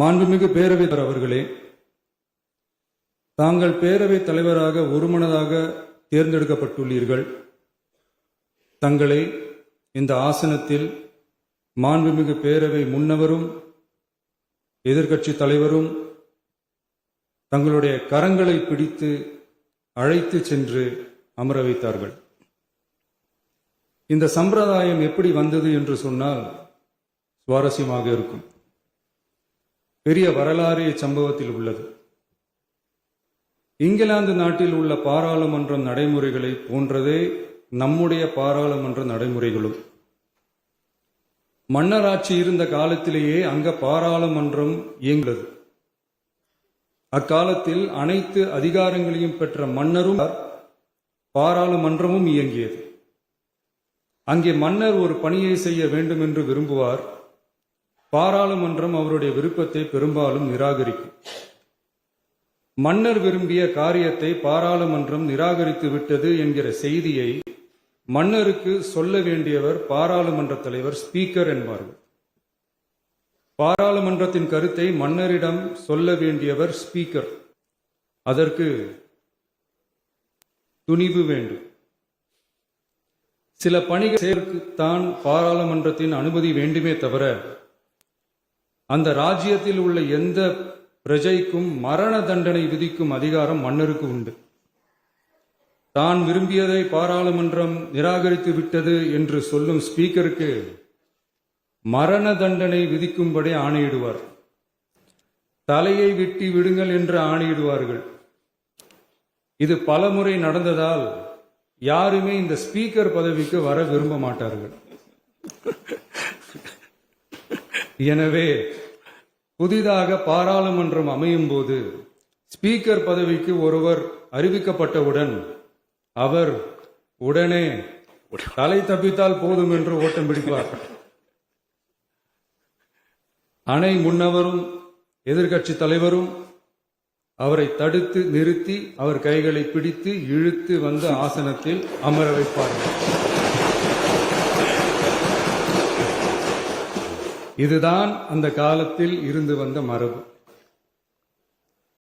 மாண்புமிகு பேரவைத் தலைவர் அவர்களே, தாங்கள் பேரவைத் தலைவராக ஒருமனதாக தேர்ந்தெடுக்கப்பட்டுள்ளீர்கள். தங்களை இந்த ஆசனத்தில் மாண்புமிகு பேரவை முன்னவரும் எதிர்க்கட்சி தலைவரும் தங்களுடைய கரங்களை பிடித்து அழைத்து சென்று அமர வைத்தார்கள். இந்த சம்பிரதாயம் எப்படி வந்தது என்று சொன்னால் சுவாரஸ்யமாக இருக்கும். பெரிய வரலாறு சம்பவத்தில் உள்ளது. இங்கிலாந்து நாட்டில் உள்ள பாராளுமன்ற நடைமுறைகளை போன்றதே நம்முடைய பாராளுமன்ற நடைமுறைகளும். மன்னராட்சி இருந்த காலத்திலேயே அங்க பாராளுமன்றம் இயங்கியது. அக்காலத்தில் அனைத்து அதிகாரங்களையும் பெற்ற மன்னரும் பாராளுமன்றமும் இயங்கியது. அங்கே மன்னர் ஒரு பணியை செய்ய வேண்டும் என்று விரும்புவார். பாராளுமன்றம் அவருடைய விருப்பத்தை பெரும்பாலும் நிராகரிக்கும். மன்னர் விரும்பிய காரியத்தை பாராளுமன்றம் நிராகரித்து விட்டது என்கிற செய்தியை மன்னருக்கு சொல்ல வேண்டியவர் பாராளுமன்ற தலைவர், ஸ்பீக்கர் என்பார்கள். பாராளுமன்றத்தின் கருத்தை மன்னரிடம் சொல்ல வேண்டியவர் ஸ்பீக்கர். அதற்கு துணிவு வேண்டும். சில பணிகளுக்குத்தான் பாராளுமன்றத்தின் அனுமதி வேண்டுமே தவிர அந்த ராஜ்யத்தில் உள்ள எந்த பிரஜைக்கும் மரண தண்டனை விதிக்கும் அதிகாரம் மன்னருக்கு உண்டு. தான் விரும்பியதை பாராளுமன்றம் நிராகரித்து விட்டது என்று சொல்லும் ஸ்பீக்கருக்கு மரண தண்டனை விதிக்கும்படி ஆணையிடுவார். தலையை வெட்டி விடுங்கள் என்று ஆணையிடுவார்கள். இது பலமுறை நடந்ததால் யாருமே இந்த ஸ்பீக்கர் பதவிக்கு வர விரும்ப மாட்டார்கள். எனவே புதிதாக பாராளுமன்றம் அமையும் போது ஸ்பீக்கர் பதவிக்கு ஒருவர் அறிவிக்கப்பட்டவுடன் அவர் உடனே தலை தப்பித்தால் போதும் என்று ஓட்டம் பிடிப்பார். அணை முன்னவரும் எதிர்க்கட்சி தலைவரும் அவரை தடுத்து நிறுத்தி அவர் கைகளை பிடித்து இழுத்து வந்த ஆசனத்தில் அமர வைப்பார்கள். இதுதான் அந்த காலத்தில் இருந்து வந்த மரபு.